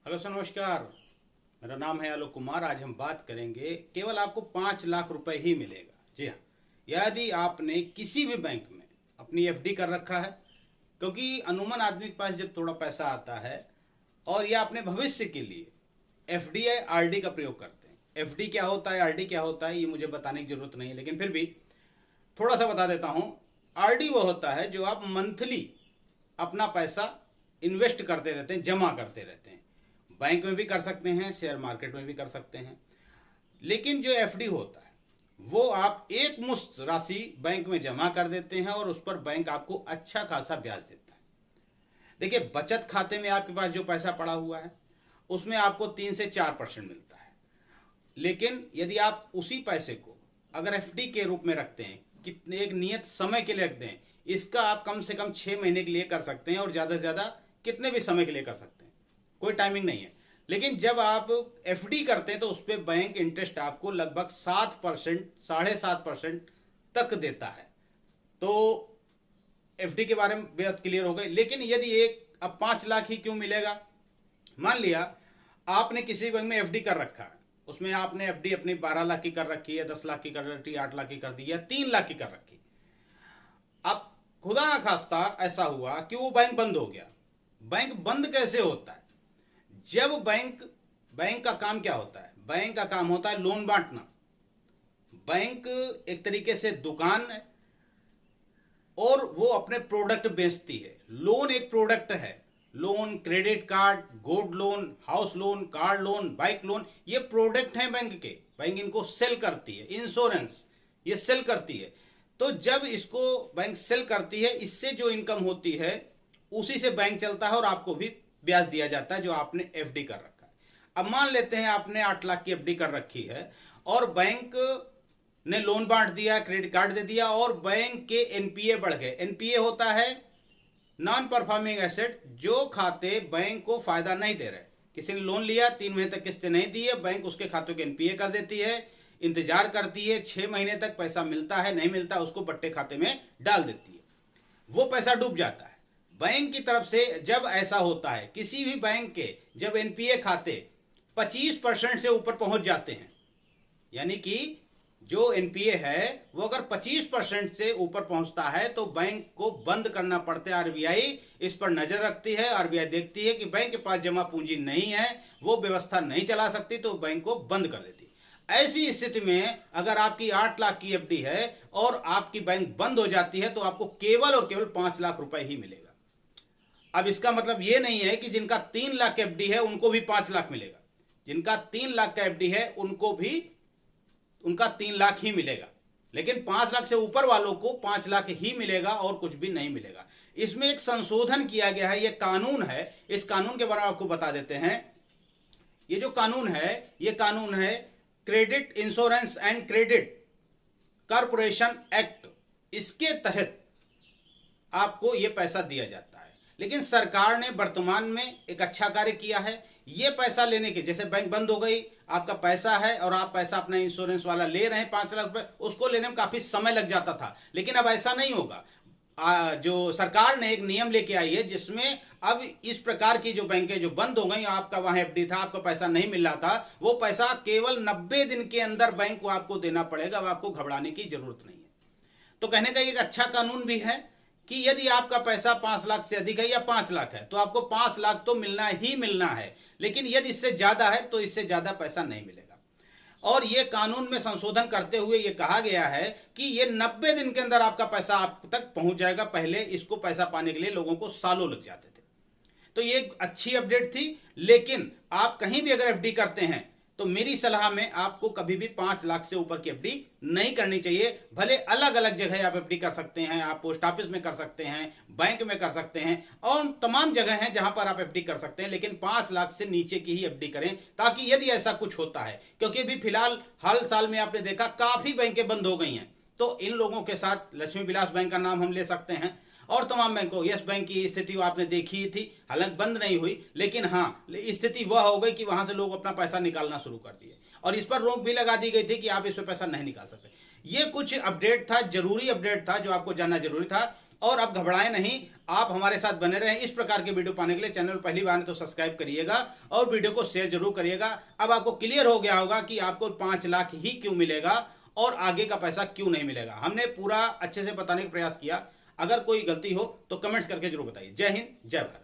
Hello sir, नमस्कार। मेरा नाम है आलोक कुमार। आज हम बात करेंगे, केवल आपको 5 लाख रुपए ही मिलेगा। जी हाँ, यदि आपने किसी भी बैंक में अपनी एफडी कर रखा है, क्योंकि अमूमन आदमी के पास जब थोड़ा पैसा आता है और या अपने भविष्य के लिए एफडी या आरडी का प्रयोग करते हैं। एफडी क्या होता है, आरडी क्या होता है, ये मुझे बताने की जरूरत नहीं है, लेकिन फिर भी थोड़ा सा बता देता हूँ। आरडी वो होता है जो आप मंथली अपना पैसा इन्वेस्ट करते रहते हैं, जमा करते रहते हैं। बैंक में भी कर सकते हैं, शेयर मार्केट में भी कर सकते हैं। लेकिन जो एफडी होता है वो आप एक मुश्त राशि बैंक में जमा कर देते हैं और उस पर बैंक आपको अच्छा खासा ब्याज देता है। देखिए, बचत खाते में आपके पास जो पैसा पड़ा हुआ है उसमें आपको 3 से 4% मिलता है। लेकिन यदि आप उसी पैसे को अगर एफडी के रूप में रखते हैं, कितने एक नियत समय के लिए रखते हैं, इसका आप कम से कम 6 महीने के लिए कर सकते हैं और ज़्यादा से ज़्यादा कितने भी समय के लिए कर सकते हैं, कोई टाइमिंग नहीं है। लेकिन जब आप एफडी करते हैं तो उस पर बैंक इंटरेस्ट आपको लगभग 7%, 7.5% तक देता है। तो एफडी के बारे में बेहद क्लियर हो गई। लेकिन यदि अब 5 लाख ही क्यों मिलेगा? मान लिया आपने किसी बैंक में एफडी कर रखा है, उसमें आपने एफडी अपनी 12 लाख की कर रखी है, 10 लाख की कर रखी है, 8 लाख की कर दी है, 3 लाख की कर रखी। अब खुदा ना खास्ता ऐसा हुआ कि वो बैंक बंद हो गया। बैंक बंद कैसे होता है? जब बैंक का काम क्या होता है? बैंक का काम होता है लोन बांटना। बैंक एक तरीके से दुकान है और वो अपने प्रोडक्ट बेचती है। लोन एक प्रोडक्ट है। Loan, credit card, gold loan, house loan, car loan, bike loan, ये प्रोडक्ट हैं बैंक के। बैंक इनको सेल करती है। इंश्योरेंस ये सेल करती है। तो जब इसको बैंक सेल करती है, इससे जो इनकम होती है उसी से बैंक चलता है और आपको भी ब्याज दिया जाता है जो आपने एफडी कर रखा है। अब मान लेते हैं आपने 8 लाख की एफडी कर रखी है और बैंक ने लोन बांट दिया, क्रेडिट कार्ड दे दिया और बैंक के एनपीए बढ़ गए। एनपीए होता है नॉन परफॉर्मिंग एसेट, जो खाते बैंक को फायदा नहीं दे रहे। किसी ने लोन लिया, 3 महीने तक किस्तें नहीं दी है, बैंक उसके खातों के एनपीए कर देती है, इंतजार करती है, 6 महीने तक पैसा मिलता है, नहीं मिलता उसको बट्टे खाते में डाल देती है, वो पैसा डूब जाता है। बैंक की तरफ से जब ऐसा होता है, किसी भी बैंक के जब एनपीए खाते 25% से ऊपर पहुंच जाते हैं, यानी कि जो एनपीए है वो अगर 25% से ऊपर पहुंचता है तो बैंक को बंद करना पड़ता है। आरबीआई इस पर नजर रखती है। आरबीआई देखती है कि बैंक के पास जमा पूंजी नहीं है, वो व्यवस्था नहीं चला सकती, तो बैंक को बंद कर देती है। ऐसी स्थिति में अगर आपकी 8 लाख की एफडी है और आपकी बैंक बंद हो जाती है तो आपको केवल और केवल 5 लाख रुपए ही मिलेगा। अब इसका मतलब ये नहीं है कि जिनका 3 लाख एफडी है उनको भी 5 लाख मिलेगा। जिनका 3 लाख का एफडी है उनको भी उनका 3 लाख ही मिलेगा। लेकिन 5 लाख से ऊपर वालों को 5 लाख ही मिलेगा और कुछ भी नहीं मिलेगा। इसमें एक संशोधन किया गया है, यह कानून है। इस कानून के बारे में आपको बता देते हैं। ये जो कानून है, ये कानून है credit insurance and credit corporation act. इसके तहत आपको यह पैसा दिया जाता है। लेकिन सरकार ने वर्तमान में एक अच्छा कार्य किया है। ये पैसा लेने के, जैसे बैंक बंद हो गई, आपका पैसा है और आप पैसा अपना इंश्योरेंस वाला ले रहे हैं 5 लाख रुपए, उसको लेने में काफी समय लग जाता था। लेकिन अब ऐसा नहीं होगा। जो सरकार ने एक नियम लेके आई है जिसमें अब इस प्रकार की जो बैंकें जो बंद हो गई, आपका वहां एफडी था, आपको पैसा नहीं मिल रहा था, वो पैसा केवल 90 दिन के अंदर बैंक को आपको देना पड़ेगा। अब आपको घबराने की जरूरत नहीं है। तो कहने का एक अच्छा कानून भी है कि यदि आपका पैसा 5 लाख से अधिक है या 5 लाख है तो आपको 5 लाख तो मिलना ही मिलना है। लेकिन यदि इससे ज्यादा है तो इससे ज्यादा पैसा नहीं मिलेगा। और ये कानून में संशोधन करते हुए ये कहा गया है कि ये 90 दिन के अंदर आपका पैसा आप तक पहुंच जाएगा। पहले इसको पैसा पाने के लिए लोगों को सालों लग जाते थे। तो ये एक अच्छी अपडेट थी। लेकिन आप कहीं भी अगर एफडी करते हैं तो मेरी सलाह में आपको कभी भी 5 लाख से ऊपर की एफडी नहीं करनी चाहिए। भले अलग अलग जगह आप एफडी कर सकते हैं, आप पोस्ट ऑफिस में कर सकते हैं, बैंक में कर सकते हैं और तमाम जगह हैं जहां पर आप एफडी कर सकते हैं। लेकिन 5 लाख से नीचे की ही एफडी करें, ताकि यदि ऐसा कुछ होता है, क्योंकि अभी फिलहाल हाल साल में आपने देखा काफी बैंकें बंद हो गई हैं। तो इन लोगों के साथ लक्ष्मी विलास बैंक का नाम हम ले सकते हैं और तमाम बैंकों, यस बैंक की स्थिति आपने देखी ही थी, हालांकि बंद नहीं हुई, लेकिन हाँ स्थिति वह हो गई कि वहां से लोग अपना पैसा निकालना शुरू कर दिए और इस पर रोक भी लगा दी गई थी कि आप इस पर पैसा नहीं निकाल सकते। ये कुछ अपडेट था, जरूरी अपडेट था जो आपको जानना जरूरी था। और अब घबराएं नहीं, आप हमारे साथ बने रहें। इस प्रकार के वीडियो पाने के लिए चैनल पहली बार है तो सब्सक्राइब करिएगा और वीडियो को शेयर जरूर करिएगा। अब आपको क्लियर हो गया होगा कि आपको 5 लाख ही क्यों मिलेगा और आगे का पैसा क्यों नहीं मिलेगा। हमने पूरा अच्छे से बताने का प्रयास किया। अगर कोई गलती हो तो कमेंट्स करके जरूर बताइए। जय हिंद, जय भारत।